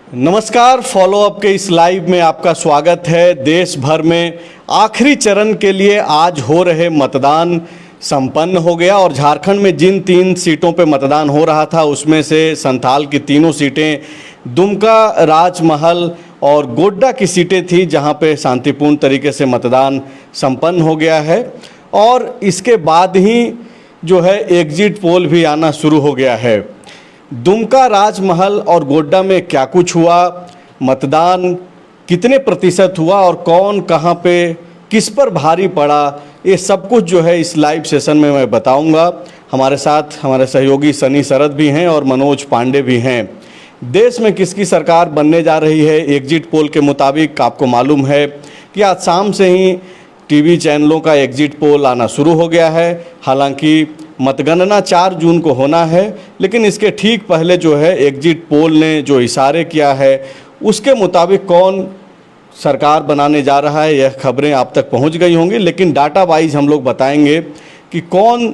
नमस्कार, follow up के इस लाइव में आपका स्वागत है। देश भर में आखिरी चरण के लिए आज हो रहे मतदान संपन्न हो गया और झारखंड में जिन 3 सीटों पे मतदान हो रहा था उसमें से संथाल की तीनों सीटें दुमका, राजमहल और गोड्डा की सीटें थी, जहां पे शांतिपूर्ण तरीके से मतदान संपन्न हो गया है। और इसके बाद ही जो है एग्जिट पोल भी आना शुरू हो गया है। दुमका, राजमहल और गोड्डा में क्या कुछ हुआ, मतदान कितने प्रतिशत हुआ और कौन कहां पे किस पर भारी पड़ा, ये सब कुछ जो है इस लाइव सेशन में मैं बताऊंगा। हमारे साथ हमारे सहयोगी सनी शरद भी हैं और मनोज पांडे भी हैं। देश में किसकी सरकार बनने जा रही है, एग्जिट पोल के मुताबिक आपको मालूम है कि आज शाम से ही टीवी चैनलों का एग्जिट पोल आना शुरू हो गया है। हालांकि मतगणना 4 जून को होना है, लेकिन इसके ठीक पहले जो है एग्जिट पोल ने जो इशारे किया है उसके मुताबिक कौन सरकार बनाने जा रहा है, यह खबरें आप तक पहुंच गई होंगी। लेकिन डाटा वाइज हम लोग बताएंगे कि कौन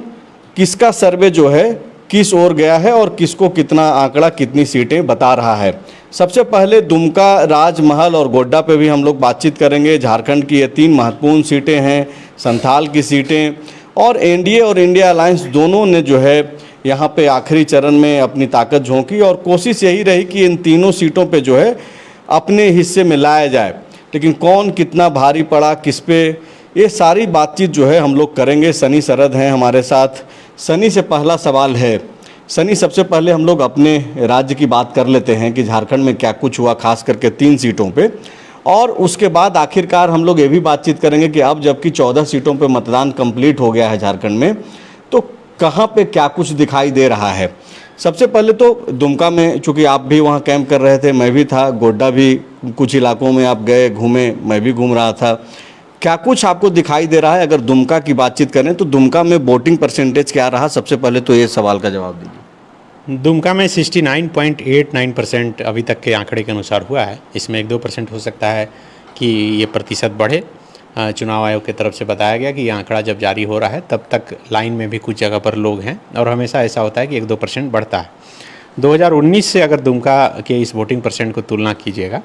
किसका सर्वे जो है किस ओर गया है और किसको कितना आंकड़ा, कितनी सीटें बता रहा है। सबसे पहले दुमका, राजमहल और गोड्डा पे भी हम लोग बातचीत करेंगे। झारखंड की ये 3 महत्वपूर्ण सीटें हैं, संथाल की सीटें, और एनडीए और इंडिया अलायंस दोनों ने जो है यहाँ पे आखिरी चरण में अपनी ताकत झोंकी और कोशिश यही रही कि इन तीनों सीटों पे जो है अपने हिस्से में लाया जाए। लेकिन कौन कितना भारी पड़ा, किस पे, ये सारी बातचीत जो है हम लोग करेंगे। सनी शरद हैं हमारे साथ। सनी से पहला सवाल है। सनी, सबसे पहले हम लोग अपने राज्य की बात कर लेते हैं कि झारखंड में क्या कुछ हुआ, खास करके 3 सीटों पे, और उसके बाद आखिरकार हम लोग ये भी बातचीत करेंगे कि अब जबकि 14 सीटों पे मतदान कंप्लीट हो गया है झारखंड में, तो कहाँ पे क्या कुछ दिखाई दे रहा है। सबसे पहले तो दुमका में, चूँकि आप भी वहाँ कैंप कर रहे थे, मैं भी था, गोड्डा भी कुछ इलाकों में आप गए, घूमे, मैं भी घूम रहा था, क्या कुछ आपको दिखाई दे रहा है? अगर दुमका की बातचीत करें तो दुमका में वोटिंग परसेंटेज क्या रहा? सबसे पहले तो ये सवाल का जवाब दीजिए। दुमका में 69.89% अभी तक के आंकड़े के अनुसार हुआ है। इसमें 1-2% हो सकता है कि ये प्रतिशत बढ़े। चुनाव आयोग की तरफ से बताया गया कि ये आंकड़ा जब जारी हो रहा है तब तक लाइन में भी कुछ जगह पर लोग हैं और हमेशा ऐसा होता है कि 1-2% बढ़ता है। 2019 से अगर दुमका के इस वोटिंग परसेंट को तुलना कीजिएगा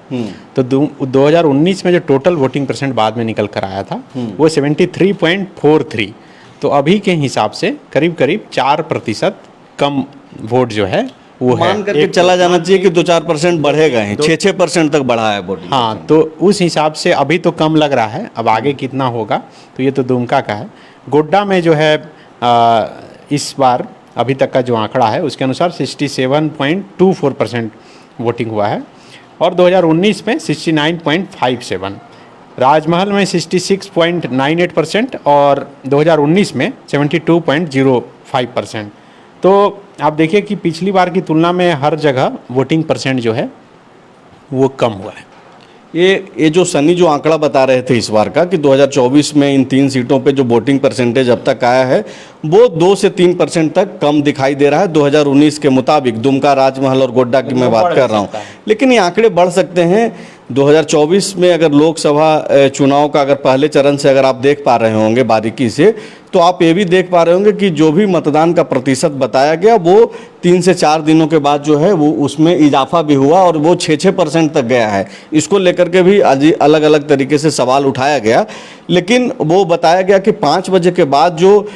तो 2019 में जो टोटल वोटिंग परसेंट बाद में निकल कर आया था वो 73.43, तो अभी के हिसाब से करीब करीब 4% कम वोट जो है वो मान करके चला जाना चाहिए कि 2-4% बढ़ेगा ही, 6% तक बढ़ा है वोट। हाँ, तो उस हिसाब से अभी तो कम लग रहा है, अब आगे कितना होगा तो ये तो दुमका का है। गोड्डा में जो है इस बार अभी तक का जो आंकड़ा है उसके अनुसार 67.24% वोटिंग हुआ है और 2019 में 69.57, राजमहल में 66.98% और 2019 में 72.05%। तो आप देखिए कि पिछली बार की तुलना में हर जगह वोटिंग परसेंट जो है वो कम हुआ है। ये जो सनी जो आंकड़ा बता रहे थे इस बार का कि 2024 में इन 3 सीटों पे जो वोटिंग परसेंटेज अब तक आया है वो 2 से 3% तक कम दिखाई दे रहा है 2019 के मुताबिक। दुमका, राजमहल और गोड्डा की मैं बात कर रहा हूँ, लेकिन ये आंकड़े बढ़ सकते हैं। 2024 में अगर लोकसभा चुनाव का अगर पहले चरण से अगर आप देख पा रहे होंगे बारीकी से, तो आप ये भी देख पा रहे होंगे कि जो भी मतदान का प्रतिशत बताया गया वो 3 से 4 दिनों के बाद जो है वो उसमें इजाफा भी हुआ और वो 6% तक गया है। इसको लेकर के भी अलग अलग तरीके से सवाल उठाया गया, लेकिन वो बताया गया कि 5 बजे के बाद जो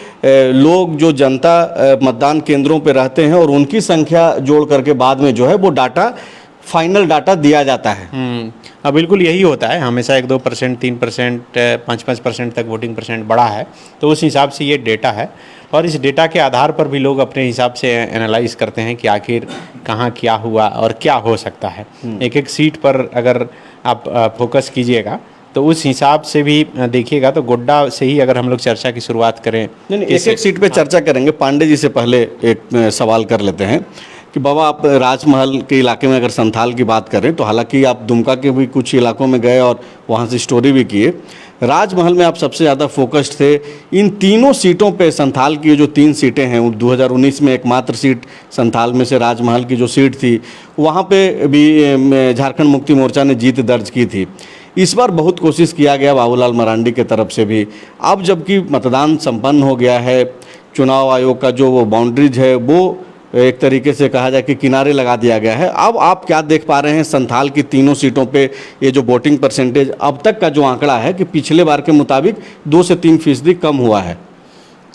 लोग, जो जनता मतदान केंद्रों पर रहते हैं और उनकी संख्या जोड़ करके बाद में जो है वो डाटा, फाइनल डाटा दिया जाता है। हाँ, बिल्कुल यही होता है। हमेशा 1-2%, 3%, 5% तक वोटिंग परसेंट बढ़ा है, तो उस हिसाब से ये डेटा है और इस डेटा के आधार पर भी लोग अपने हिसाब से एनालाइज करते हैं कि आखिर कहाँ क्या हुआ और क्या हो सकता है। एक एक सीट पर अगर आप फोकस कीजिएगा तो उस हिसाब से भी देखिएगा तो गोड्डा से ही अगर हम लोग चर्चा की शुरुआत करें, नहीं, एक एक सीट पे चर्चा करेंगे। पांडे जी से पहले एक सवाल कर लेते हैं कि बाबा, आप राजमहल के इलाके में अगर संथाल की बात करें तो हालांकि आप दुमका के भी कुछ इलाकों में गए और वहाँ से स्टोरी भी किए, राजमहल में आप सबसे ज़्यादा फोकस्ड थे। इन तीनों सीटों पे संथाल की जो 3 सीटें हैं, 2019 में एकमात्र सीट संथाल में से राजमहल की जो सीट थी वहाँ पे भी झारखंड मुक्ति मोर्चा ने जीत दर्ज की थी। इस बार बहुत कोशिश किया गया बाबूलाल मरांडी के तरफ से भी। अब जबकि मतदान संपन्न हो गया है, चुनाव आयोग का जो वो बाउंड्रीज है वो एक तरीके से कहा जाए कि किनारे लगा दिया गया है। अब आप क्या देख पा रहे हैं संथाल की तीनों सीटों पे ये जो वोटिंग परसेंटेज अब तक का जो आंकड़ा है कि पिछले बार के मुताबिक 2 से 3% कम हुआ है।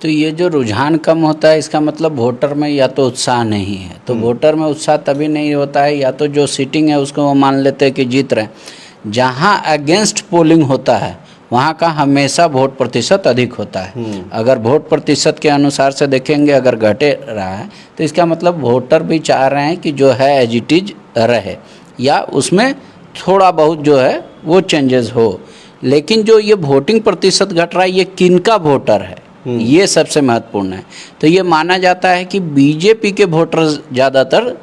तो ये जो रुझान कम होता है इसका मतलब वोटर में या तो उत्साह नहीं है। तो वोटर में उत्साह तभी नहीं होता है या तो जो सीटिंग है उसको वो मान लेते हैं कि जीत रहे हैं। जहाँ अगेंस्ट पोलिंग होता है वहाँ का हमेशा वोट प्रतिशत अधिक होता है। अगर वोट प्रतिशत के अनुसार से देखेंगे अगर घटे रहा है तो इसका मतलब वोटर भी चाह रहे हैं कि जो है एज इट इज रहे या उसमें थोड़ा बहुत जो है वो चेंजेस हो। लेकिन जो ये वोटिंग प्रतिशत घट रहा है ये किनका वोटर है ये सबसे महत्वपूर्ण है। तो ये माना जाता है कि बीजेपी के वोटर ज़्यादातर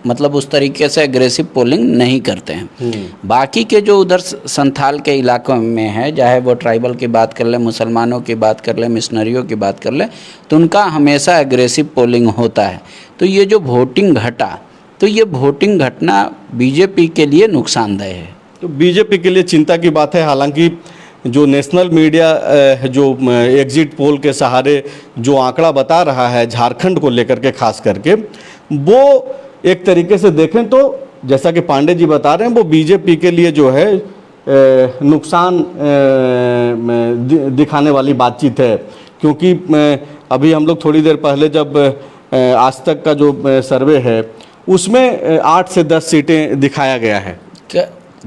मतलब उस तरीके से एग्रेसिव पोलिंग नहीं करते हैं। बाकी के जो उधर संथाल के इलाकों में है, चाहे वो ट्राइबल की बात कर ले, मुसलमानों की बात कर ले, मिशनरियों की बात कर ले, तो उनका हमेशा एग्रेसिव पोलिंग होता है। तो ये जो वोटिंग घटा, तो ये वोटिंग घटना बीजेपी के लिए नुकसानदेह है। तो बीजेपी के लिए चिंता की बात है। हालांकि जो नेशनल मीडिया जो एग्जिट पोल के सहारे जो आंकड़ा बता रहा है झारखंड को लेकर के खास करके, वो एक तरीके से देखें तो जैसा कि पांडे जी बता रहे हैं वो बीजेपी के लिए जो है नुकसान दिखाने वाली बातचीत है। क्योंकि अभी हम लोग थोड़ी देर पहले जब आज तक का जो सर्वे है उसमें 8 से 10 सीटें दिखाया गया है।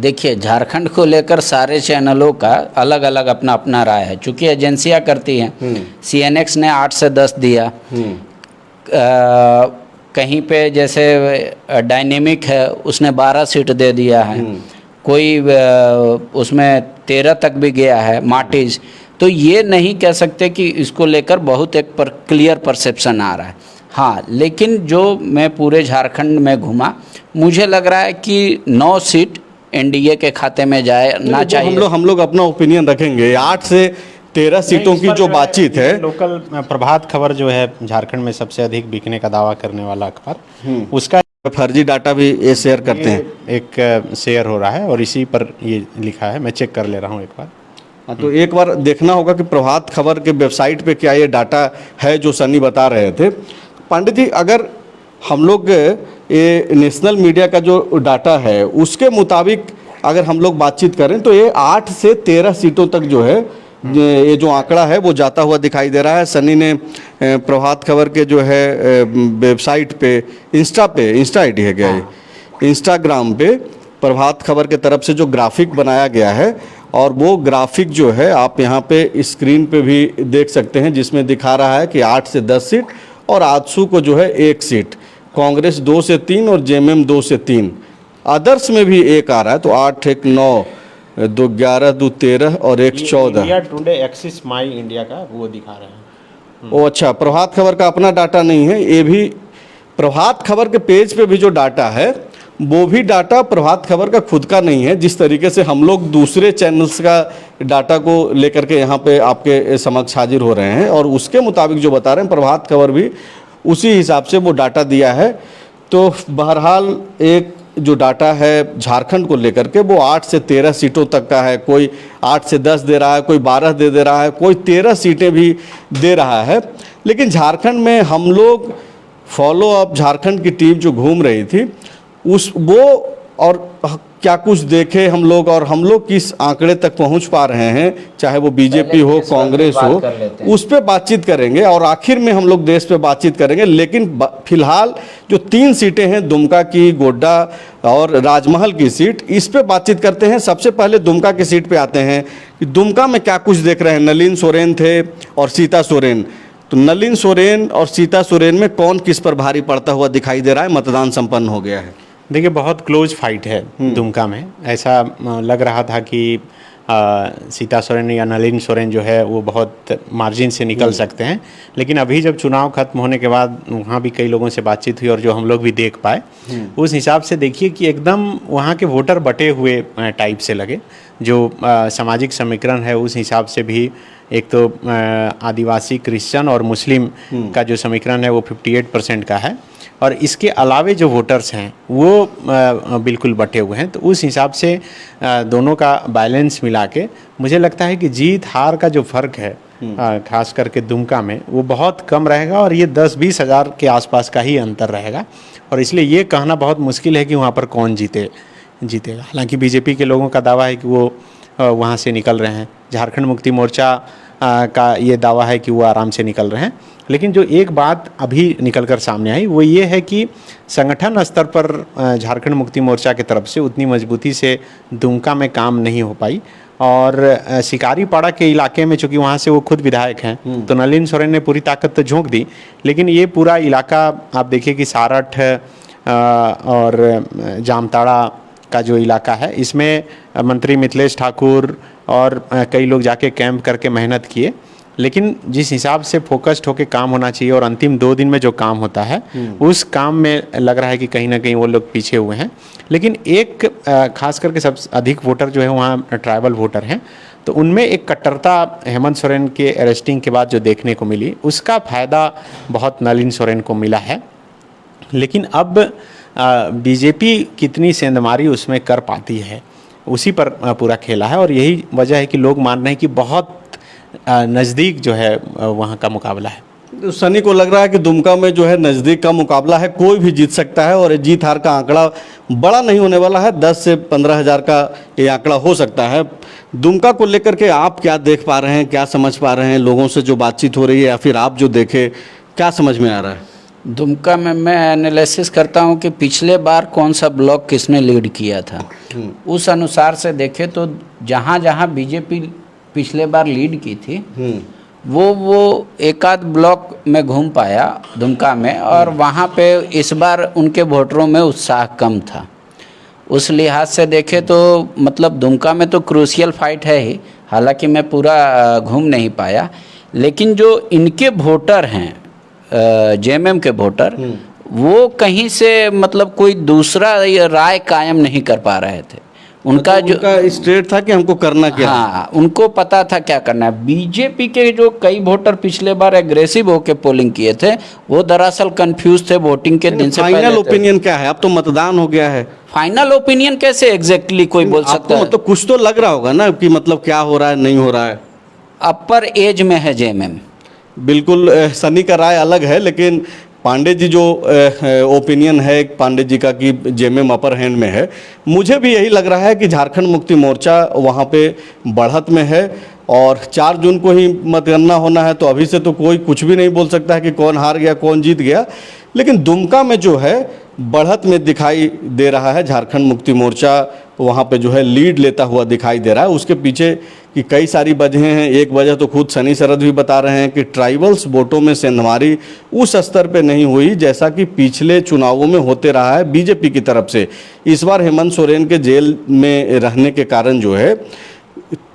देखिए झारखंड को लेकर सारे चैनलों का अलग अलग अपना अपना राय है। चूँकि एजेंसियां करती हैं, CNX ने 8 से 10 दिया, कहीं पे जैसे डायनेमिक है उसने 12 सीट दे दिया है, कोई उसमें 13 तक भी गया है, मार्टिज। तो ये नहीं कह सकते कि इसको लेकर बहुत एक क्लियर परसेप्शन आ रहा है। हाँ, लेकिन जो मैं पूरे झारखंड में घूमा मुझे लग रहा है कि 9 सीट एनडीए के खाते में जाए ना चाहिए। हम लोग अपना ओपिनियन रखेंगे। 8 से 13 सीटों की जो बातचीत है, लोकल प्रभात खबर जो है झारखंड में सबसे अधिक बिकने का दावा करने वाला अखबार, उसका फर्जी डाटा भी ये शेयर करते हैं, एक शेयर हो रहा है और इसी पर ये लिखा है। मैं चेक कर ले रहा हूँ एक बार। हाँ, तो एक बार देखना होगा कि प्रभात खबर के वेबसाइट पे क्या ये डाटा है जो सनी बता रहे थे। पंडित जी, अगर हम लोग ये नेशनल मीडिया का जो डाटा है उसके मुताबिक अगर हम लोग बातचीत करें तो ये 8 से 13 सीटों तक जो है ये जो आंकड़ा है वो जाता हुआ दिखाई दे रहा है। सनी ने प्रभात खबर के जो है वेबसाइट पे इंस्टा आईडी है क्या, ये इंस्टाग्राम पे प्रभात खबर के तरफ से जो ग्राफिक बनाया गया है और वो ग्राफिक जो है आप यहाँ पे स्क्रीन पे भी देख सकते हैं, जिसमें दिखा रहा है कि 8 से 10 सीट और आजसू को जो है 1 सीट, कांग्रेस 2 से 3 और जेएमएम 2 से 3, अदर्स में भी 1 आ रहा है। तो 8 1 9 2 11 2 13 और 1 14। इंडिया टुडे एक्सिस माई इंडिया का वो दिखा रहे हैं। ओ अच्छा, प्रभात खबर का अपना डाटा नहीं है, ये भी प्रभात खबर के पेज पे भी जो डाटा है वो भी डाटा प्रभात खबर का खुद का नहीं है। जिस तरीके से हम लोग दूसरे चैनल्स का डाटा को लेकर के यहाँ पे आपके समक्ष हाजिर हो रहे हैं और उसके मुताबिक जो बता रहे हैं प्रभात खबर भी उसी हिसाब से वो डाटा दिया है। तो बहरहाल एक जो डाटा है झारखंड को लेकर के वो 8 से 13 सीटों तक का है। कोई 8 से 10 दे रहा है, कोई 12 दे रहा है, कोई 13 सीटें भी दे रहा है। लेकिन झारखंड में हम लोग फॉलो अप झारखंड की टीम जो घूम रही थी वो और क्या कुछ देखे हम लोग और हम लोग किस आंकड़े तक पहुंच पा रहे हैं, चाहे वो बीजेपी हो कांग्रेस हो, उस पे बातचीत करेंगे और आखिर में हम लोग देश पे बातचीत करेंगे। लेकिन फिलहाल जो 3 सीटें हैं, दुमका की, गोड्डा और राजमहल की सीट, इस पे बातचीत करते हैं। सबसे पहले दुमका की सीट पे आते हैं कि दुमका में क्या कुछ देख रहे हैं। नलिन सोरेन थे और सीता सोरेन, तो नलिन सोरेन और सीता सोरेन में कौन किस पर भारी पड़ता हुआ दिखाई दे रहा है। मतदान संपन्न हो गया है। देखिए बहुत क्लोज फाइट है दुमका में। ऐसा लग रहा था कि सीता सोरेन या नलिन सोरेन जो है वो बहुत मार्जिन से निकल सकते हैं, लेकिन अभी जब चुनाव खत्म होने के बाद वहाँ भी कई लोगों से बातचीत हुई और जो हम लोग भी देख पाए उस हिसाब से देखिए कि एकदम वहाँ के वोटर बटे हुए टाइप से लगे। जो सामाजिक समीकरण है उस हिसाब से भी एक तो आदिवासी, क्रिश्चियन और मुस्लिम का जो समीकरण है वो 58% का है और इसके अलावे जो वोटर्स हैं वो बिल्कुल बटे हुए हैं। तो उस हिसाब से दोनों का बैलेंस मिला के मुझे लगता है कि जीत हार का जो फ़र्क है खास करके दुमका में, वो बहुत कम रहेगा और ये 10-20 हज़ार के आसपास का ही अंतर रहेगा। और इसलिए ये कहना बहुत मुश्किल है कि वहाँ पर कौन जीतेगा। हालांकि बीजेपी के लोगों का दावा है कि वो वहाँ से निकल रहे हैं। झारखंड मुक्ति मोर्चा का ये दावा है कि वो आराम से निकल रहे हैं। लेकिन जो एक बात अभी निकल कर सामने आई वो ये है कि संगठन स्तर पर झारखंड मुक्ति मोर्चा की तरफ से उतनी मजबूती से दुमका में काम नहीं हो पाई। और शिकारीपाड़ा के इलाके में, चूँकि वहाँ से वो खुद विधायक हैं, तो नलिन सोरेन ने पूरी ताकत तो झोंक दी, लेकिन ये पूरा इलाका आप देखिए कि सारठ और जामताड़ा का जो इलाका है, इसमें मंत्री मिथिलेश ठाकुर और कई लोग जाके कैंप करके मेहनत किए। लेकिन जिस हिसाब से फोकस्ड होकर काम होना चाहिए और अंतिम 2 दिन में जो काम होता है, उस काम में लग रहा है कि कहीं ना कहीं वो लोग पीछे हुए हैं। लेकिन एक खास करके सबसे अधिक वोटर जो है वहाँ ट्राइबल वोटर हैं, तो उनमें एक कट्टरता हेमंत सोरेन के अरेस्टिंग के बाद जो देखने को मिली, उसका फ़ायदा बहुत नलिन सोरेन को मिला है। लेकिन अब बीजेपी कितनी सेंधमारी उसमें कर पाती है, उसी पर पूरा खेला है। और यही वजह है कि लोग मान रहे हैं कि बहुत नज़दीक जो है वहाँ का मुकाबला है। तो सनी को लग रहा है कि दुमका में जो है नज़दीक का मुकाबला है, कोई भी जीत सकता है और जीत हार का आंकड़ा बड़ा नहीं होने वाला है। 10 से 15 हज़ार का ये आंकड़ा हो सकता है। दुमका को लेकर के आप क्या देख पा रहे हैं, क्या समझ पा रहे हैं, लोगों से जो बातचीत हो रही है या फिर आप जो देखे, क्या समझ में आ रहा है? दुमका में मैं एनालिसिस करता हूं कि पिछले बार कौन सा ब्लॉक किसने लीड किया था, उस अनुसार से देखें तो जहां जहां बीजेपी पिछले बार लीड की थी वो एक आध ब्लॉक में घूम पाया दुमका में, और वहाँ पे इस बार उनके वोटरों में उत्साह कम था। उस लिहाज से देखें तो मतलब दुमका में तो क्रूशियल फाइट है ही, हालांकि मैं पूरा घूम नहीं पाया। लेकिन जो इनके वोटर हैं जेएमएम के वोटर, वो कहीं से मतलब कोई दूसरा राय कायम नहीं कर पा रहे थे। उनका जो स्ट्रेट था कि हमको करना क्या है। हाँ, उनको पता था क्या करना है। बीजेपी के जो कई वोटर पिछले बार एग्रेसिव होके पोलिंग किए थे, वो दरअसल कंफ्यूज थे वोटिंग के दिन से पहले। फाइनल ओपिनियन क्या है? अब तो मतदान हो गया है। फाइनल ओपिनियन कैसे एग्जैक्टली कोई बोल सकता है? मतलब कुछ तो लग रहा होगा ना कि मतलब क्या हो रहा है, नहीं हो रहा है। अपर एज में है जेएमएम। बिल्कुल सनी का राय अलग है, लेकिन पांडे जी जो ओपिनियन है पांडे जी का कि जेएमएम अपर हैंड में है, मुझे भी यही लग रहा है कि झारखंड मुक्ति मोर्चा वहाँ पे बढ़त में है। और 4 जून को ही मतगणना होना है, तो अभी से तो कोई कुछ भी नहीं बोल सकता है कि कौन हार गया कौन जीत गया। लेकिन दुमका में जो है बढ़त में दिखाई दे रहा है, झारखंड मुक्ति मोर्चा वहाँ पे जो है लीड लेता हुआ दिखाई दे रहा है। उसके पीछे की कई सारी वजहें हैं। एक वजह तो खुद सनी सरद भी बता रहे हैं कि ट्राइबल्स वोटों में सेंधमारी उस स्तर पे नहीं हुई जैसा कि पिछले चुनावों में होते रहा है बीजेपी की तरफ से। इस बार हेमंत सोरेन के जेल में रहने के कारण जो है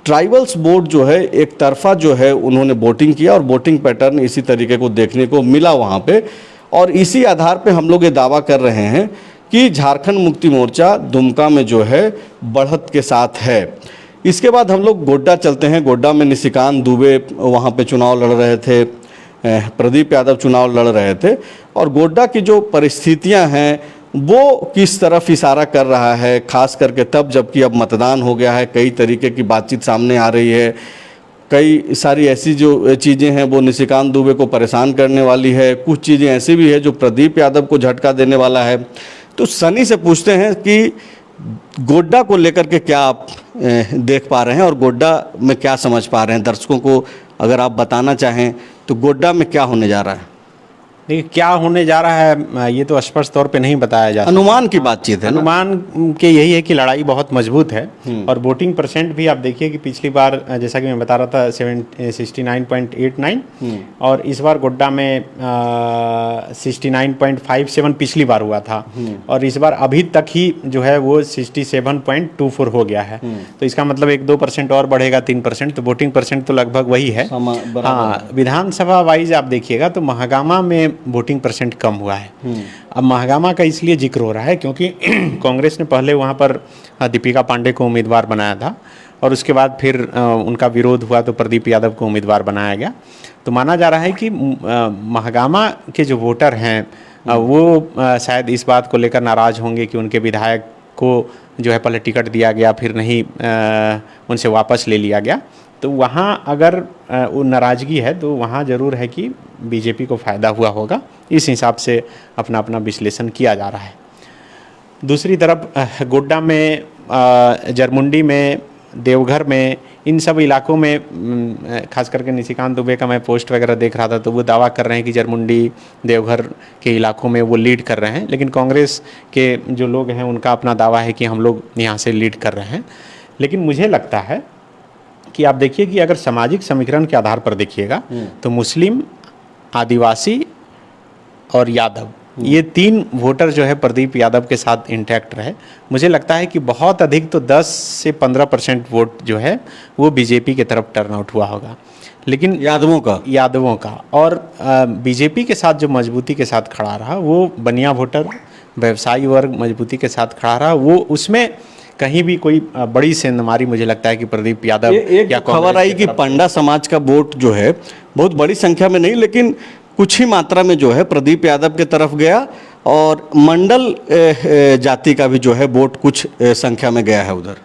ट्राइबल्स वोट जो है एक तरफा जो है उन्होंने वोटिंग किया, और वोटिंग पैटर्न इसी तरीके को देखने को मिला वहाँ पे। और इसी आधार पे हम लोग ये दावा कर रहे हैं कि झारखंड मुक्ति मोर्चा दुमका में जो है बढ़त के साथ है। इसके बाद हम लोग गोड्डा चलते हैं। गोड्डा में निशिकांत दुबे वहाँ पे चुनाव लड़ रहे थे, प्रदीप यादव चुनाव लड़ रहे थे, और गोड्डा की जो परिस्थितियाँ हैं वो किस तरफ इशारा कर रहा है, खास करके तब जबकि अब मतदान हो गया है, कई तरीके की बातचीत सामने आ रही है। कई सारी ऐसी जो चीज़ें हैं वो निशिकांत दुबे को परेशान करने वाली है, कुछ चीज़ें ऐसी भी है जो प्रदीप यादव को झटका देने वाला है। तो सनी से पूछते हैं कि गोड्डा को लेकर के क्या आप देख पा रहे हैं और गोड्डा में क्या समझ पा रहे हैं? दर्शकों को अगर आप बताना चाहें तो गोड्डा में क्या होने जा रहा है? देखिए, क्या होने जा रहा है ये तो स्पष्ट तौर पे नहीं बताया जा सकता। अनुमान की बातचीत है। अनुमान के यही है कि लड़ाई बहुत मजबूत है, और वोटिंग परसेंट भी आप देखिए कि पिछली बार जैसा कि मैं बता रहा था 69.89, और इस बार गोड्डा में 69.57 पिछली बार हुआ था, और इस बार अभी तक ही जो है वो 67.24 हो गया है। तो इसका मतलब 1-2% और बढ़ेगा, 3%, तो वोटिंग परसेंट तो लगभग वही है। हाँ, विधानसभा वाइज आप देखिएगा तो महागामा में वोटिंग परसेंट कम हुआ है। अब महागामा का इसलिए जिक्र हो रहा है क्योंकि कांग्रेस ने पहले वहाँ पर दीपिका पांडे को उम्मीदवार बनाया था, और उसके बाद फिर उनका विरोध हुआ तो प्रदीप यादव को उम्मीदवार बनाया गया। तो माना जा रहा है कि महागामा के जो वोटर हैं वो शायद इस बात को लेकर नाराज़ होंगे कि उनके विधायक को जो है पहले टिकट दिया गया, फिर नहीं उनसे वापस ले लिया गया। तो वहाँ अगर वो नाराज़गी है तो वहाँ ज़रूर है कि बीजेपी को फ़ायदा हुआ होगा। इस हिसाब से अपना अपना विश्लेषण किया जा रहा है। दूसरी तरफ गोड्डा में, जरमुंडी में, देवघर में, इन सब इलाकों में खास करके निशिकांत दुबे का मैं पोस्ट वगैरह देख रहा था तो वो दावा कर रहे हैं कि जरमुंडी, देवघर के इलाकों में वो लीड कर रहे हैं। लेकिन कांग्रेस के जो लोग हैं उनका अपना दावा है कि हम लोग यहाँ से लीड कर रहे हैं। लेकिन मुझे लगता है कि आप देखिए कि अगर सामाजिक समीकरण के आधार पर देखिएगा तो मुस्लिम, आदिवासी और यादव, ये 3 वोटर जो है प्रदीप यादव के साथ इंटैक्ट रहे। मुझे लगता है कि बहुत अधिक तो 10 से 15% वोट जो है वो बीजेपी की तरफ टर्न आउट हुआ होगा। लेकिन यादवों का और बीजेपी के साथ जो मजबूती के साथ खड़ा रहा वो बनिया वोटर, व्यवसायी वर्ग मजबूती के साथ खड़ा रहा। वो उसमें कहीं भी कोई बड़ी सेंधमारी मुझे लगता है कि प्रदीप यादव एक खबर आई कि पंडा समाज का वोट जो है बहुत बड़ी संख्या में नहीं लेकिन कुछ ही मात्रा में जो है प्रदीप यादव के तरफ गया और मंडल जाति का भी जो है वोट कुछ संख्या में गया है उधर।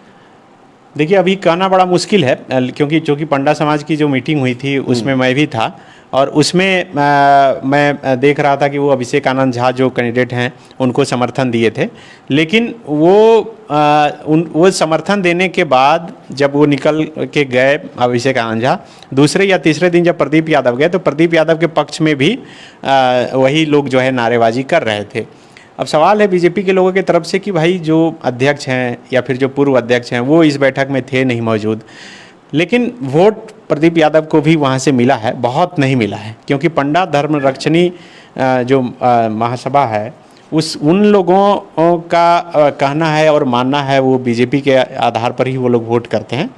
देखिए अभी कहना बड़ा मुश्किल है क्योंकि चूँकि पंडा समाज की जो मीटिंग हुई थी उसमें मैं भी था और उसमें मैं देख रहा था कि वो अभिषेक आनंद झा जो कैंडिडेट हैं उनको समर्थन दिए थे। लेकिन वो समर्थन देने के बाद जब वो निकल के गए अभिषेक आनंद झा, दूसरे या तीसरे दिन जब प्रदीप यादव गए तो प्रदीप यादव के पक्ष में भी वही लोग जो है नारेबाजी कर रहे थे। अब सवाल है बीजेपी के लोगों की तरफ से कि भाई जो अध्यक्ष हैं या फिर जो पूर्व अध्यक्ष हैं वो इस बैठक में थे नहीं मौजूद, लेकिन वोट प्रदीप यादव को भी वहाँ से मिला है, बहुत नहीं मिला है क्योंकि पंडा धर्म रक्षणी जो महासभा है उन लोगों का कहना है और मानना है वो बीजेपी के आधार पर ही वो लोग वोट करते हैं।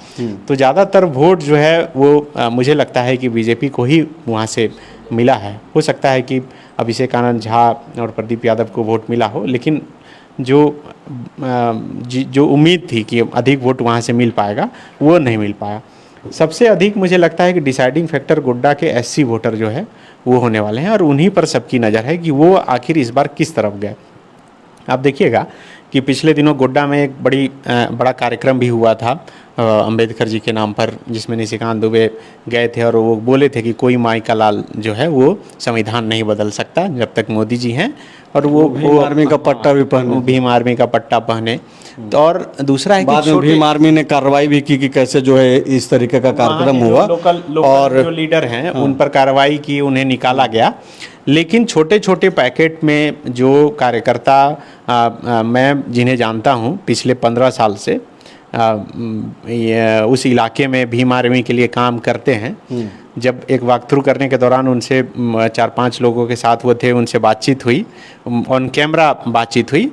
तो ज़्यादातर वोट जो है वो मुझे लगता है कि बीजेपी को ही वहाँ से मिला है। हो सकता है कि अभिषेक आनंद झा और प्रदीप यादव को वोट मिला हो, लेकिन जो उम्मीद थी कि अधिक वोट वहाँ से मिल पाएगा वो नहीं मिल पाया। सबसे अधिक मुझे लगता है कि डिसाइडिंग फैक्टर गोड्डा के एससी वोटर जो है वो होने वाले हैं और उन्हीं पर सबकी नज़र है कि वो आखिर इस बार किस तरफ गए। आप देखिएगा कि पिछले दिनों गोड्डा में एक बड़ा कार्यक्रम भी हुआ था अंबेडकर जी के नाम पर, जिसमें निशिकांत दुबे गए थे और वो बोले थे कि कोई माई का लाल जो है वो संविधान नहीं बदल सकता जब तक मोदी जी हैं और वो भीम आर्मी का पट्टा भी पहने, भीम आर्मी का पट्टा पहने। तो और दूसरा है बाद में भीम आर्मी ने कार्रवाई भी की कि कैसे जो है इस तरीके का कार्यक्रम हुआ लोकल और जो लीडर हैं उन पर कार्रवाई की, उन्हें निकाला गया। लेकिन छोटे छोटे पैकेट में जो कार्यकर्ता मैं जिन्हें जानता हूं पिछले 15 साल से उस इलाके में भीम आर्मी के लिए काम करते हैं, जब एक वॉक थ्रू करने के दौरान उनसे 4-5 लोगों के साथ वो थे, उनसे बातचीत हुई, ऑन कैमरा बातचीत हुई,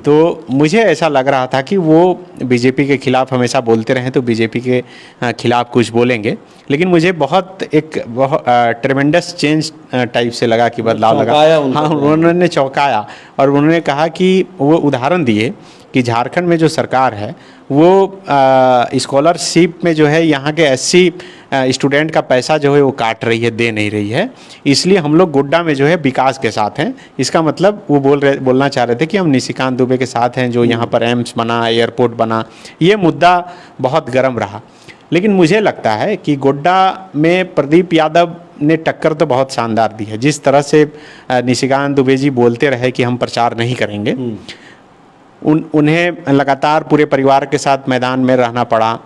तो मुझे ऐसा लग रहा था कि वो बीजेपी के खिलाफ हमेशा बोलते रहे तो बीजेपी के खिलाफ कुछ बोलेंगे। लेकिन मुझे बहुत ट्रेमेंडस चेंज टाइप से लगा कि बदलाव लगा। हाँ, उन्होंने चौंकाया और उन्होंने कहा कि वो उदाहरण दिए कि झारखंड में जो सरकार है वो स्कॉलरशिप में जो है यहाँ के 80 स्टूडेंट का पैसा जो है वो काट रही है, दे नहीं रही है, इसलिए हम लोग गोड्डा में जो है विकास के साथ हैं। इसका मतलब वो बोलना चाह रहे थे कि हम निशिकांत दुबे के साथ हैं, जो यहाँ पर एम्स बना, एयरपोर्ट बना, ये मुद्दा बहुत गर्म रहा। लेकिन मुझे लगता है कि गोड्डा में प्रदीप यादव ने टक्कर तो बहुत शानदार दी है। जिस तरह से निशिकांत दुबे जी बोलते रहे कि हम प्रचार नहीं करेंगे, उन्हें लगातार पूरे परिवार के साथ मैदान में रहना पड़ा।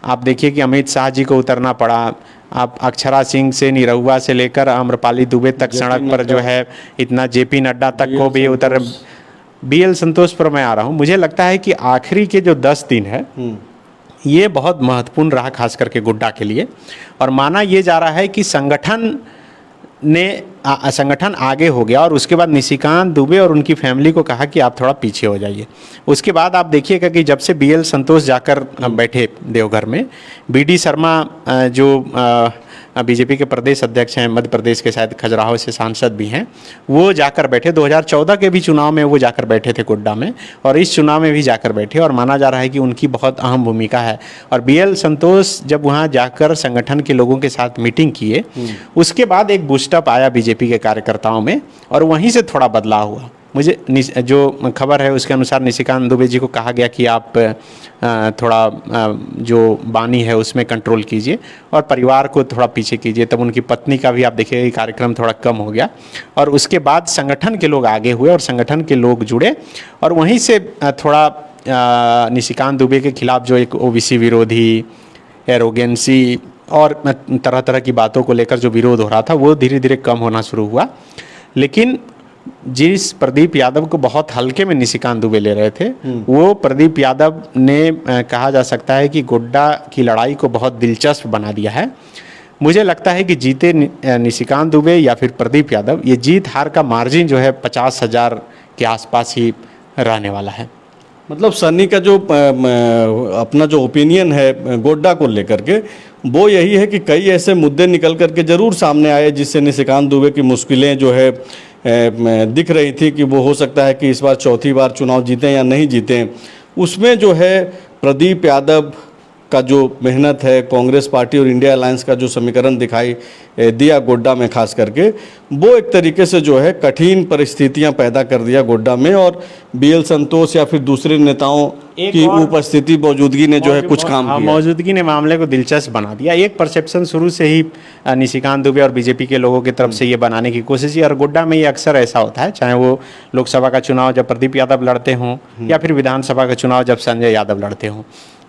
आप देखिए कि अमित शाह जी को उतरना पड़ा, आप अक्षरा सिंह से, निरहुआ से लेकर आम्रपाली दुबे तक सड़क पर जो है, इतना जेपी नड्डा तक को भी उतर। BL संतोष पर मैं आ रहा हूँ। मुझे लगता है कि आखिरी के जो 10 दिन है ये बहुत महत्वपूर्ण रहा, खास करके गोड्डा के लिए। और माना ये जा रहा है कि संगठन आगे हो गया और उसके बाद निशिकांत दुबे और उनकी फैमिली को कहा कि आप थोड़ा पीछे हो जाइए। उसके बाद आप देखिएगा कि जब से BL संतोष जाकर बैठे देवघर में, BD शर्मा जो बीजेपी के प्रदेश अध्यक्ष हैं, मध्य प्रदेश के शायद खजुराहो से सांसद भी हैं, वो जाकर बैठे। 2014 के भी चुनाव में वो जाकर बैठे थे गोड्डा में और इस चुनाव में भी जाकर बैठे और माना जा रहा है कि उनकी बहुत अहम भूमिका है। और BL संतोष जब वहाँ जाकर संगठन के लोगों के साथ मीटिंग किए, उसके बाद एक बूस्टअप आया बीजेपी के कार्यकर्ताओं में और वहीं से थोड़ा बदलाव हुआ। जो खबर है उसके अनुसार निशिकांत दुबे जी को कहा गया कि आप थोड़ा जो बानी है उसमें कंट्रोल कीजिए और परिवार को थोड़ा पीछे कीजिए। तब उनकी पत्नी का भी आप देखिए कार्यक्रम थोड़ा कम हो गया और उसके बाद संगठन के लोग आगे हुए और संगठन के लोग जुड़े और वहीं से थोड़ा निशिकांत दुबे के खिलाफ जो एक ओबीसी विरोधी, एरोगेंसी और तरह तरह की बातों को लेकर जो विरोध हो रहा था वो धीरे धीरे कम होना शुरू हुआ। लेकिन जिस प्रदीप यादव को बहुत हल्के में निशिकांत दुबे ले रहे थे, वो प्रदीप यादव ने कहा जा सकता है कि गोड्डा की लड़ाई को बहुत दिलचस्प बना दिया है। मुझे लगता है कि जीते निशिकांत दुबे या फिर प्रदीप यादव, ये जीत हार का मार्जिन जो है 50,000 के आसपास ही रहने वाला है। मतलब सन्नी का जो अपना जो ओपिनियन है गोड्डा को लेकर के, वो यही है कि कई ऐसे मुद्दे निकल करके ज़रूर सामने आए जिससे निशिकांत दुबे की मुश्किलें जो है दिख रही थी कि वो हो सकता है कि इस बार चौथी बार चुनाव जीतें या नहीं जीतें। उसमें जो है प्रदीप यादव का जो मेहनत है, कांग्रेस पार्टी और इंडिया अलायंस का जो समीकरण दिखाई दिया गोड्डा में खास करके, वो एक तरीके से जो है कठिन परिस्थितियां पैदा कर दिया गोड्डा में और बीएल संतोष या फिर दूसरे नेताओं की उपस्थिति, मौजूदगी ने जो है कुछ काम किया। मौजूदगी ने मामले को दिलचस्प बना दिया। एक परसेप्शन शुरू से ही निशिकांत दुबे और बीजेपी के लोगों की तरफ से ये बनाने की कोशिश की और गोड्डा में ये अक्सर ऐसा होता है, चाहे वो लोकसभा का चुनाव जब प्रदीप यादव लड़ते हों या फिर विधानसभा का चुनाव जब संजय यादव लड़ते हों,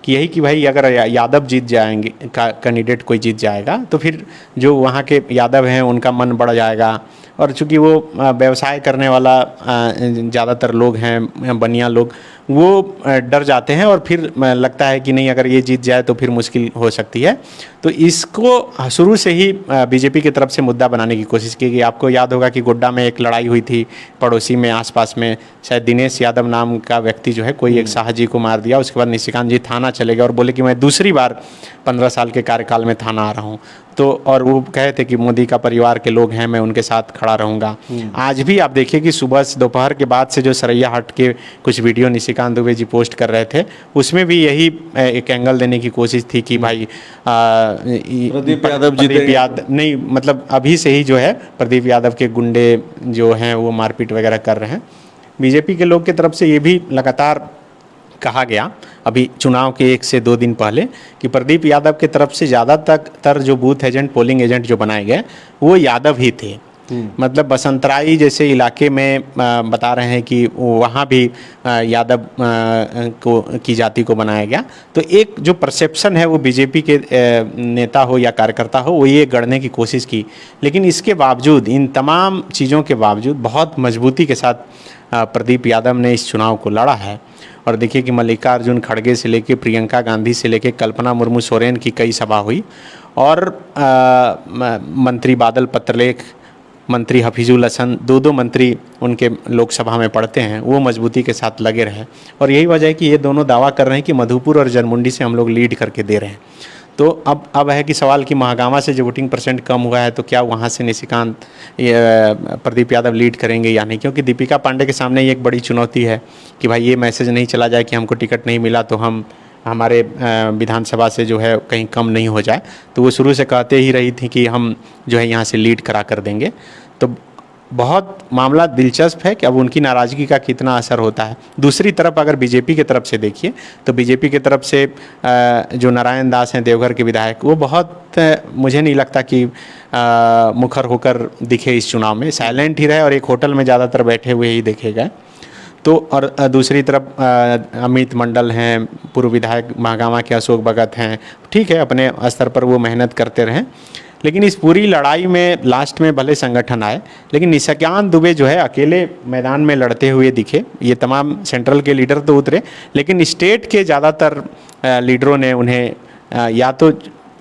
कि यही कि भाई अगर यादव जीत जाएंगे, कैंडिडेट कोई जीत जाएगा तो फिर जो वहाँ के यादव हैं उनका मन बढ़ जाएगा। और चूँकि वो व्यवसाय करने वाला ज़्यादातर लोग हैं, बनिया लोग, वो डर जाते हैं और फिर लगता है कि नहीं अगर ये जीत जाए तो फिर मुश्किल हो सकती है। तो इसको शुरू से ही बीजेपी की तरफ से मुद्दा बनाने की कोशिश की गई। आपको याद होगा कि गोड्डा में एक लड़ाई हुई थी पड़ोसी में, आसपास में, शायद दिनेश यादव नाम का व्यक्ति जो है कोई एक शाह जी को मार दिया। उसके बाद निशिकांत जी थाना चले गए और बोले कि मैं दूसरी बार 15 साल के कार्यकाल में थाना आ रहा हूँ। तो और वो कहे थे कि मोदी का परिवार के लोग हैं, मैं उनके साथ खड़ा रहूँगा। आज भी आप देखिए कि सुबह से दोपहर के बाद से जो सरैया हाट के कुछ वीडियो निशिकांत दुबे जी पोस्ट कर रहे थे, उसमें भी यही एक एंगल देने की कोशिश थी कि भाई प्रदीप यादव नहीं, मतलब अभी से ही जो है प्रदीप यादव के गुंडे जो हैं वो मारपीट वगैरह कर रहे हैं। बीजेपी के लोग की तरफ से ये भी लगातार कहा गया अभी चुनाव के 1 से 2 दिन पहले कि प्रदीप यादव के तरफ से ज़्यादातर जो बूथ एजेंट, पोलिंग एजेंट जो बनाए गए वो यादव ही थे। मतलब बसंतराई जैसे इलाके में बता रहे हैं कि वहाँ भी यादव की जाति को बनाया गया। तो एक जो परसेप्शन है वो बीजेपी के नेता हो या कार्यकर्ता हो वो ये गढ़ने की कोशिश की, लेकिन इसके बावजूद, इन तमाम चीज़ों के बावजूद बहुत मजबूती के साथ प्रदीप यादव ने इस चुनाव को लड़ा है। और देखिए कि मल्लिकार्जुन खड़गे से लेके प्रियंका गांधी से लेके कल्पना मुर्मू सोरेन की कई सभा हुई और मंत्री बादल पत्रलेख, मंत्री हफीजुल हसन, 2 मंत्री उनके लोकसभा में पढ़ते हैं, वो मजबूती के साथ लगे रहे। और यही वजह है कि ये दोनों दावा कर रहे हैं कि मधुपुर और जनमुंडी से हम लोग लीड करके दे रहे हैं। तो अब है कि सवाल कि महागामा से जो वोटिंग परसेंट कम हुआ है तो क्या वहाँ से निशिकांत प्रदीप यादव लीड करेंगे या नहीं, क्योंकि दीपिका पांडे के सामने ये एक बड़ी चुनौती है कि भाई ये मैसेज नहीं चला जाए कि हमको टिकट नहीं मिला तो हम हमारे विधानसभा से जो है कहीं कम नहीं हो जाए। तो वो शुरू से कहते ही रही थी कि हम जो है यहाँ से लीड करा कर देंगे। तो बहुत मामला दिलचस्प है कि अब उनकी नाराज़गी का कितना असर होता है। दूसरी तरफ अगर बीजेपी की तरफ से देखिए तो बीजेपी की तरफ से जो नारायण दास हैं देवघर के विधायक, वो बहुत मुझे नहीं लगता कि मुखर होकर दिखे इस चुनाव में, साइलेंट ही रहे और एक होटल में ज़्यादातर बैठे हुए ही देखे गए। तो और दूसरी तरफ अमित मंडल हैं, पूर्व विधायक महागामा के अशोक भगत हैं, ठीक है अपने स्तर पर वो मेहनत करते रहें, लेकिन इस पूरी लड़ाई में लास्ट में भले संगठन आए लेकिन निशिकांत दुबे जो है अकेले मैदान में लड़ते हुए दिखे। ये तमाम सेंट्रल के लीडर तो उतरे लेकिन स्टेट के ज़्यादातर लीडरों ने उन्हें या तो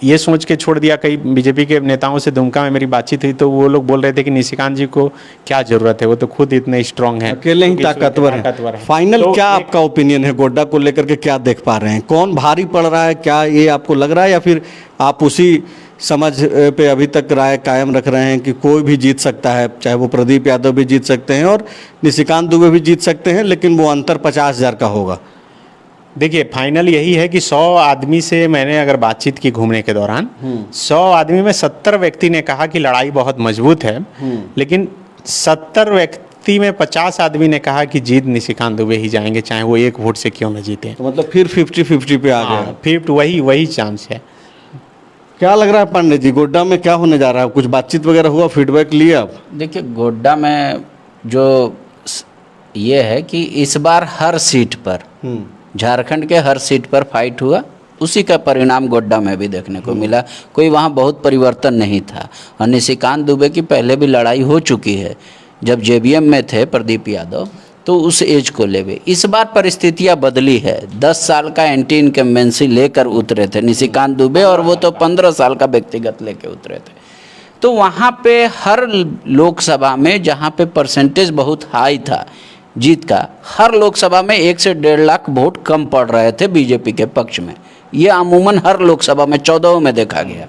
ये सोच के छोड़ दिया। कई बीजेपी के नेताओं से दुमका में मेरी बातचीत हुई तो वो लोग बोल रहे थे कि निशिकांत जी को क्या ज़रूरत है, वो तो खुद इतने स्ट्रांग हैं, अकेले ही ताकतवर है। फाइनल तो क्या आपका ओपिनियन है गोड्डा को लेकर के, क्या देख पा रहे हैं, कौन भारी पड़ रहा है, क्या ये आपको लग रहा है या फिर आप उसी समझ पे अभी तक राय कायम रख रहे हैं कि कोई भी जीत सकता है, चाहे वो प्रदीप यादव भी जीत सकते हैं और निशिकांत दुबे भी जीत सकते हैं, लेकिन वो अंतर 50,000 का होगा? देखिए फाइनल यही है कि 100 आदमी से मैंने अगर बातचीत की घूमने के दौरान 100 आदमी में 70 व्यक्ति ने कहा कि लड़ाई बहुत मजबूत है, लेकिन गिनती में 50 आदमी ने कहा कि जीत निशिकांत दुबे ही जाएंगे, चाहे वो 1 वोट से क्यों न जीते। तो मतलब फिर 50-50 पे आ गया। हाँ, फिर वही चांस है। क्या लग रहा है पांडे जी, गोड्डा में क्या होने जा रहा है? कुछ बातचीत वगैरह हुआ, फीडबैक लिया आप? देखिए, गोड्डा में जो ये है कि इस बार हर सीट पर, झारखंड के हर सीट पर फाइट हुआ, उसी का परिणाम गोड्डा में भी देखने को मिला। कोई वहाँ बहुत परिवर्तन नहीं था। और निशिकांत दुबे की पहले भी लड़ाई हो चुकी है, जब जेबीएम में थे प्रदीप यादव, तो उस एज को लेवे। इस बार परिस्थितियां बदली है। 10 साल का एंटी इनकम्बेंसी लेकर उतरे थे निशिकांत दुबे, और वो तो 15 साल का व्यक्तिगत लेके उतरे थे। तो वहाँ पे हर लोकसभा में, जहाँ पे परसेंटेज बहुत हाई था जीत का, हर लोकसभा में 1 से 1.5 लाख वोट कम पड़ रहे थे बीजेपी के पक्ष में। ये अमूमन हर लोकसभा में 14 में देखा गया।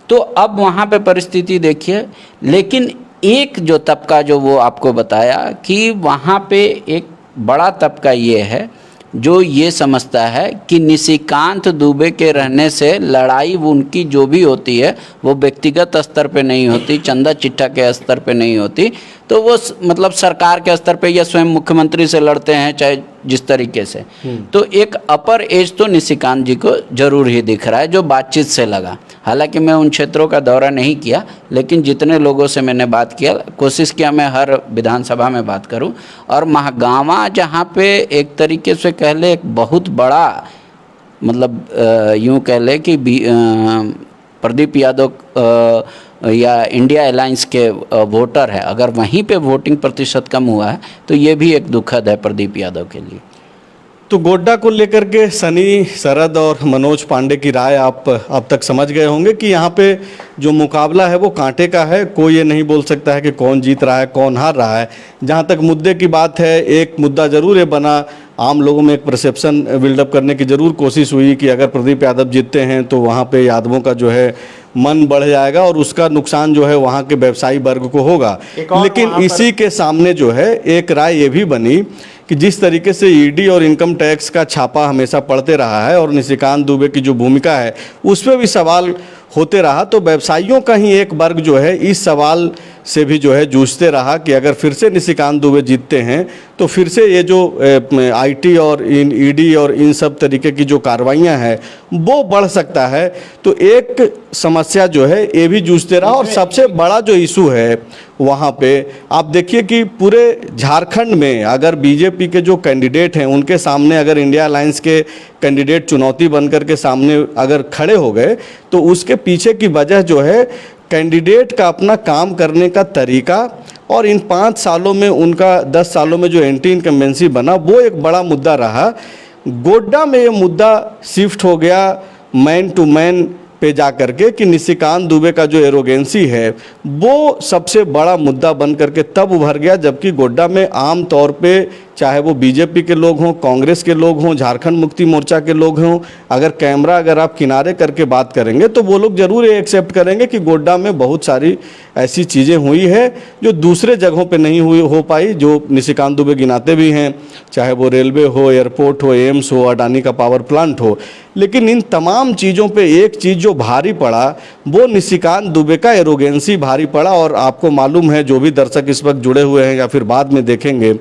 तो अब वहाँ पे परिस्थिति देखिए। लेकिन एक जो तबका, जो वो आपको बताया कि वहाँ पे एक बड़ा तबका ये है जो ये समझता है कि निशिकांत दुबे के रहने से लड़ाई उनकी जो भी होती है वो व्यक्तिगत स्तर पे नहीं होती, चंदा चिट्ठा के स्तर पे नहीं होती, तो वो मतलब सरकार के स्तर पे या स्वयं मुख्यमंत्री से लड़ते हैं, चाहे जिस तरीके से। तो एक अपर एज तो निशिकांत जी को जरूर ही दिख रहा है, जो बातचीत से लगा। हालांकि मैं उन क्षेत्रों का दौरा नहीं किया, लेकिन जितने लोगों से मैंने बात किया, कोशिश किया मैं हर विधानसभा में बात करूं। और महागामा, जहां पे एक तरीके से कह ले एक बहुत बड़ा, मतलब यूं कह ले कि प्रदीप यादव या इंडिया अलायंस के वोटर है, अगर वहीं पे वोटिंग प्रतिशत कम हुआ है तो ये भी एक दुखद है प्रदीप यादव के लिए। तो गोड्डा को लेकर के सनी, शरद और मनोज पांडे की राय आप अब तक समझ गए होंगे कि यहाँ पे जो मुकाबला है वो कांटे का है। कोई ये नहीं बोल सकता है कि कौन जीत रहा है, कौन हार रहा है। जहाँ तक मुद्दे की बात है, एक मुद्दा ज़रूर ये बना, आम लोगों में एक परसेप्शन बिल्डअप करने की ज़रूर कोशिश हुई कि अगर प्रदीप यादव जीतते हैं तो वहाँ पे यादवों का जो है मन बढ़ जाएगा और उसका नुकसान जो है वहाँ के व्यवसायी वर्ग को होगा। लेकिन इसी के सामने जो है एक राय ये भी बनी कि जिस तरीके से ईडी और इनकम टैक्स का छापा हमेशा पड़ते रहा है और निशिकांत दुबे की जो भूमिका है उस पर भी सवाल होते रहा, तो व्यवसायियों का ही एक वर्ग जो है इस सवाल से भी जो है जूझते रहा कि अगर फिर से निशिकांत दुबे जीतते हैं तो फिर से ये जो आईटी और इन ईडी और इन सब तरीके की जो कार्रवाइयाँ हैं वो बढ़ सकता है। तो एक समस्या जो है ये भी जूझते रहा। और सबसे बड़ा जो इशू है वहाँ पे आप देखिए कि पूरे झारखंड में अगर बीजेपी के जो कैंडिडेट हैं उनके सामने अगर इंडिया अलायंस के कैंडिडेट चुनौती बनकर के सामने अगर खड़े हो गए तो उसके पीछे की वजह जो है कैंडिडेट का अपना काम करने का तरीका और इन 5 सालों में उनका 10 सालों में जो एंटी इनकम्बेंसी बना वो एक बड़ा मुद्दा रहा। गोड्डा में ये मुद्दा शिफ्ट हो गया मैन टू मैन पे जा करके कि निशिकांत दुबे का जो एरोगेंसी है वो सबसे बड़ा मुद्दा बन करके तब उभर गया, जबकि गोड्डा में आम तौर पे चाहे वो बीजेपी के लोग हों, कांग्रेस के लोग हों, झारखंड मुक्ति मोर्चा के लोग हों, अगर आप किनारे करके बात करेंगे तो वो लोग ज़रूर ये एक्सेप्ट करेंगे कि गोड्डा में बहुत सारी ऐसी चीज़ें हुई है जो दूसरे जगहों पे नहीं हो पाई, जो निशिकांत दुबे गिनाते भी हैं, चाहे वो रेलवे हो, एयरपोर्ट हो, एम्स हो, अडानी का पावर प्लांट हो। लेकिन इन तमाम चीज़ों पे एक चीज़ जो भारी पड़ा वो निशिकांत दुबे का एरोगेंसी भारी पड़ा। और आपको मालूम है, जो भी दर्शक इस वक्त जुड़े हुए हैं या फिर बाद में देखेंगे,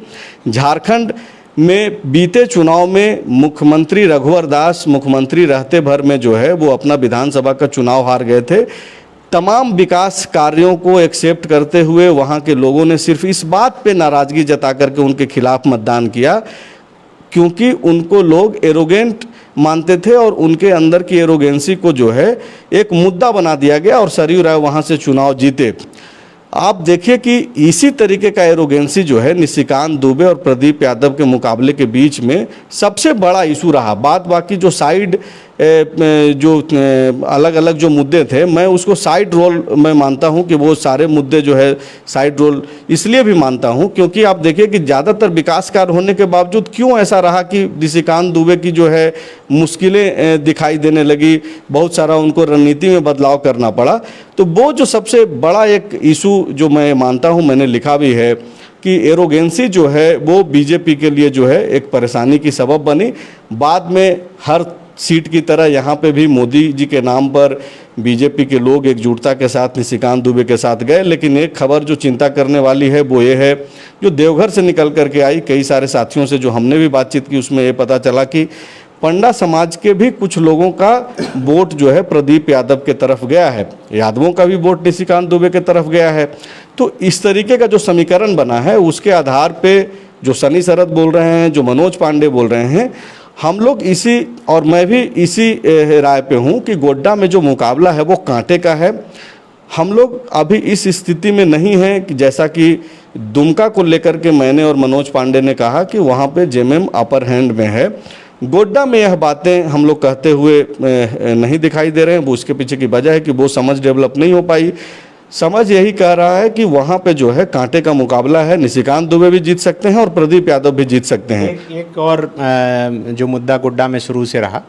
झारखंड में बीते चुनाव में मुख्यमंत्री रघुवर दास मुख्यमंत्री रहते भर में जो है वो अपना विधानसभा का चुनाव हार गए थे। तमाम विकास कार्यों को एक्सेप्ट करते हुए वहाँ के लोगों ने सिर्फ इस बात पे नाराज़गी जता करके उनके खिलाफ मतदान किया क्योंकि उनको लोग एरोगेंट मानते थे और उनके अंदर की एरोगेंसी को जो है एक मुद्दा बना दिया गया और सरयू राय वहाँ से चुनाव जीते। आप देखिए कि इसी तरीके का एरोगेंसी जो है निशिकांत दुबे और प्रदीप यादव के मुकाबले के बीच में सबसे बड़ा इशू रहा। बाकी जो साइड जो अलग अलग जो मुद्दे थे, मैं उसको साइड रोल मैं मानता हूं कि वो सारे मुद्दे जो है साइड रोल इसलिए भी मानता हूं क्योंकि आप देखिए कि ज़्यादातर विकास कार्य होने के बावजूद क्यों ऐसा रहा कि निशिकांत दुबे की जो है मुश्किलें दिखाई देने लगी, बहुत सारा उनको रणनीति में बदलाव करना पड़ा। तो वो जो सबसे बड़ा एक इशू जो मैं मानता हूँ, मैंने लिखा भी है कि एरोगेंसी जो है वो बीजेपी के लिए जो है एक परेशानी की सबब बनी। बाद में हर सीट की तरह यहाँ पे भी मोदी जी के नाम पर बीजेपी के लोग एकजुटता के साथ निशिकांत दुबे के साथ गए। लेकिन एक खबर जो चिंता करने वाली है वो ये है, जो देवघर से निकल करके आई, कई सारे साथियों से जो हमने भी बातचीत की उसमें ये पता चला कि पंडा समाज के भी कुछ लोगों का वोट जो है प्रदीप यादव के तरफ गया है, यादवों का भी वोट निशिकांत दुबे के तरफ गया है। तो इस तरीके का जो समीकरण बना है उसके आधार पे जो सनी शरद बोल रहे हैं, जो मनोज पांडे बोल रहे हैं, हम लोग इसी और मैं भी इसी राय पे हूँ कि गोड्डा में जो मुकाबला है वो कांटे का है। हम लोग अभी इस स्थिति में नहीं हैं कि जैसा कि दुमका को लेकर के मैंने और मनोज पांडे ने कहा कि वहाँ पे जेएमएम अपर हैंड में है। गोड्डा में यह बातें हम लोग कहते हुए नहीं दिखाई दे रहे हैं। वो उसके पीछे की वजह है कि वो समझ डेवलप नहीं हो पाई। समझ यही कह रहा है कि वहाँ पे जो है कांटे का मुकाबला है, निशिकांत दुबे भी जीत सकते हैं और प्रदीप यादव भी जीत सकते हैं। एक और जो मुद्दा गोड्डा में शुरू से रहा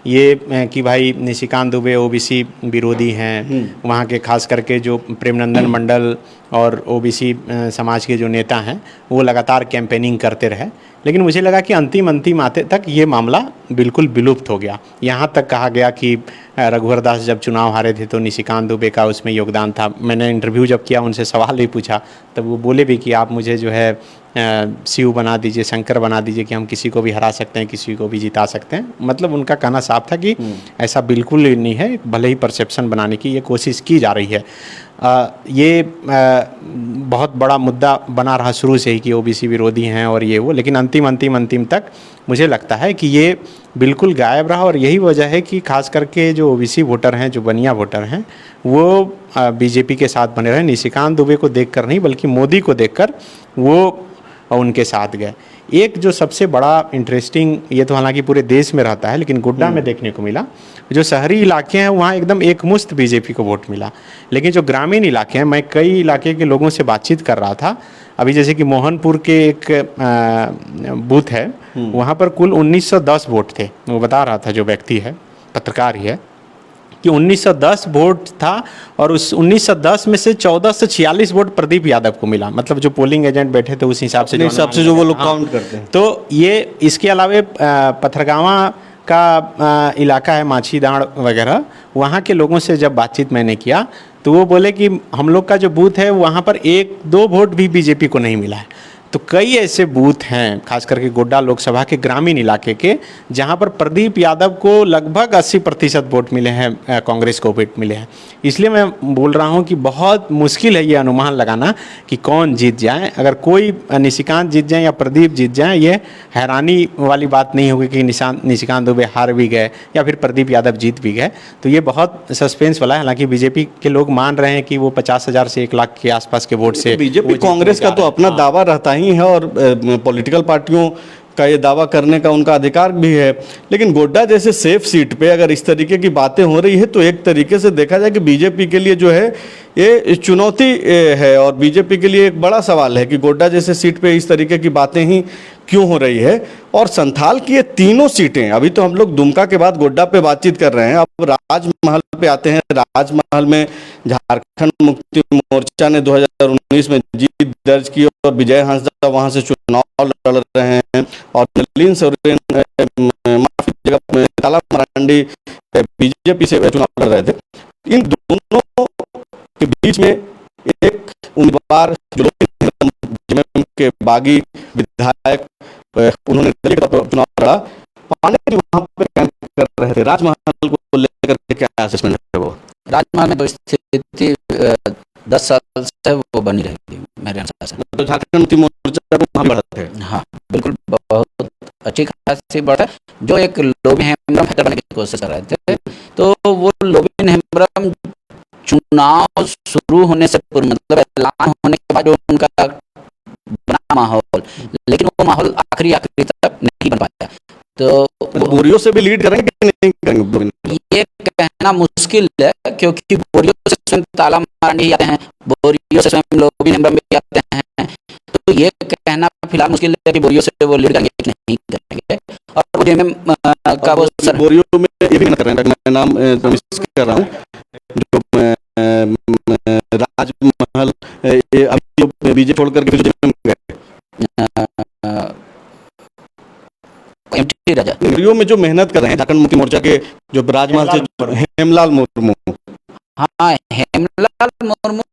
ये कि भाई निशिकांत दुबे ओबीसी विरोधी हैं, वहाँ के खास करके जो प्रेमनंदन मंडल और ओबीसी समाज के जो नेता हैं वो लगातार कैंपेनिंग करते रहे। लेकिन मुझे लगा कि अंतिम आते तक ये मामला बिल्कुल विलुप्त हो गया। यहाँ तक कहा गया कि रघुवर दास जब चुनाव हारे थे तो निशिकांत दुबे का उसमें योगदान था। मैंने इंटरव्यू जब किया उनसे सवाल भी पूछा तब वो बोले भी कि आप मुझे जो है शिव बना दीजिए, शंकर बना दीजिए कि हम किसी को भी हरा सकते हैं, किसी को भी जिता सकते हैं। मतलब उनका कहना साफ था कि ऐसा बिल्कुल नहीं है, भले ही परसेप्शन बनाने की ये कोशिश की जा रही है। ये बहुत बड़ा मुद्दा बना रहा शुरू से ही कि ओबीसी विरोधी हैं और ये वो, लेकिन अंतिम तक मुझे लगता है कि ये बिल्कुल गायब रहा। और यही वजह है कि खास करके जो ओबीसी वोटर हैं, जो बनिया वोटर हैं, वो बीजेपी के साथ बने रहे। निशिकांत दुबे को देखकर नहीं बल्कि मोदी को देखकर वो उनके साथ गए। एक जो सबसे बड़ा इंटरेस्टिंग, ये तो हालांकि पूरे देश में रहता है लेकिन गोड्डा में देखने को मिला, जो शहरी इलाके हैं वहाँ एकदम एकमुश्त बीजेपी को वोट मिला। लेकिन जो ग्रामीण इलाके हैं, मैं कई इलाके के लोगों से बातचीत कर रहा था अभी, जैसे कि मोहनपुर के एक बूथ है, वहाँ पर कुल 1910 वोट थे। वो बता रहा था जो व्यक्ति है, पत्रकार ही है, कि 1910 वोट था और उस 1910 में से 1446 वोट प्रदीप यादव को मिला। मतलब जो पोलिंग एजेंट बैठे थे उस हिसाब से जो वो लोग काउंट करते हैं। तो ये इसके अलावे पथरगामा का इलाका है, माछीदाड़ वगैरह, वहाँ के लोगों से जब बातचीत मैंने किया तो वो बोले कि हम लोग का जो बूथ है वहाँ पर 1-2 वोट भी बीजेपी को नहीं मिला है। तो कई ऐसे बूथ हैं खास करके गोड्डा लोकसभा के ग्रामीण इलाके के जहां पर प्रदीप यादव को लगभग 80% वोट मिले हैं, कांग्रेस को वोट मिले हैं। इसलिए मैं बोल रहा हूं कि बहुत मुश्किल है ये अनुमान लगाना कि कौन जीत जाए। अगर कोई निशिकांत जीत जाए या प्रदीप जीत जाए, ये हैरानी वाली बात नहीं होगी कि निशिकांत दुबे हार भी गए या फिर प्रदीप यादव जीत भी गए। तो ये बहुत सस्पेंस वाला है। हालांकि बीजेपी के लोग मान रहे हैं कि वो 50,000 से 1 लाख के आसपास के वोट से बीजेपी कांग्रेस का तो अपना दावा रहता ही है और पॉलिटिकल पार्टियों का ये दावा करने का उनका अधिकार भी है। लेकिन गोड्डा जैसे सेफ सीट पे अगर इस तरीके की बातें हो रही है तो एक तरीके से देखा जाए कि बीजेपी के लिए जो है ये चुनौती है और बीजेपी के लिए एक बड़ा सवाल है कि गोड्डा जैसे सीट पे इस तरीके की बातें ही क्यों हो रही है। और संथाल की ये तीनों सीटें, अभी तो हम लोग दुमका के बाद गोड्डा पे बातचीत कर रहे हैं, अब राजमहल पे आते हैं। राजमहल में झारखंड मुक्ति मोर्चा ने 2019 में जीत दर्ज की और विजय हांसदा वहां से चुनाव लड़ रहे हैं और नलिन सोरेन ताला मरांडी बीजेपी से चुनाव लड़ रहे थे। इन दोनों के बीच में एक उम्मीदवार जो जेएमएम के बागी विधायक, उन्होंने चुनाव लड़ा, पांडे जी वहां पे कैंप कर रहे थे। राजमहल को लेकर क्या असेसमेंट है? वो राजमहल में तो स्थिति 10 साल से वो बनी रहेगी मेरे अनुसार से। तो झारखंड मुक्ति मोर्चा को वहां बढ़ते हैं। हाँ बिल्कुल, बहुत अच्छी खासी बढ़ है। जो एक लोबिन हेम्ब्रम करने की कोशिश कर रहे थे, तो वो लोबिन हेम्ब्रम चुनाव शुरू होने से पूर्व, मतलब ऐलान होने के बाद जो उनका बना माहौल, लेकिन वो माहौल आखिरी तक नहीं बन पाया। तो बोरियो से भी लीड करेंगे कि नहीं करेंगे ये कहना मुश्किल है, क्योंकि बोरियो से स्वयं ताला मरांडी आते हैं, बोरियो से स्वयं लोबिन हेम्ब्रम भी आते हैं। तो ये कहना फिलहाल मुश्किल है कि बोरियो से वो लीड करेंगे कि नहीं करेंगे। और वो जेएमएम का वो सर बोरियो में ये भी कर रहे हैं, मैं नाम कर रहा हूँ, जो राजमहल अभी बीजेपी छोड़ करके एमटी राजा। वीडियो में जो मेहनत कर रहे हैं झारखंड मुक्ति मोर्चा के जो विराजमान से हेमलाल मुर्मू, हाँ, हेमलाल मुर्मू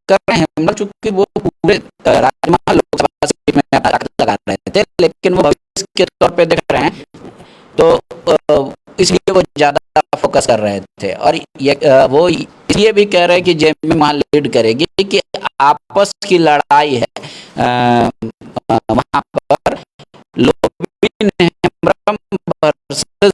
कर रहे हैं। हेमलाल चूंकि वो पूरे राजमहल लोकसभा सीट में ताकत लगा रहे थे, लेकिन वो भविष्य के तौर पे देख रहे हैं, तो इसलिए वो ज़्यादा फोकस कर रहे थे। और ये वो इसलिए भी कह रहे हैं कि जेएमएम वहाँ लीड करेगी, कि आपस की लड़ाई है वहाँ पर, लोबिन हेम्ब्रम वर्सेस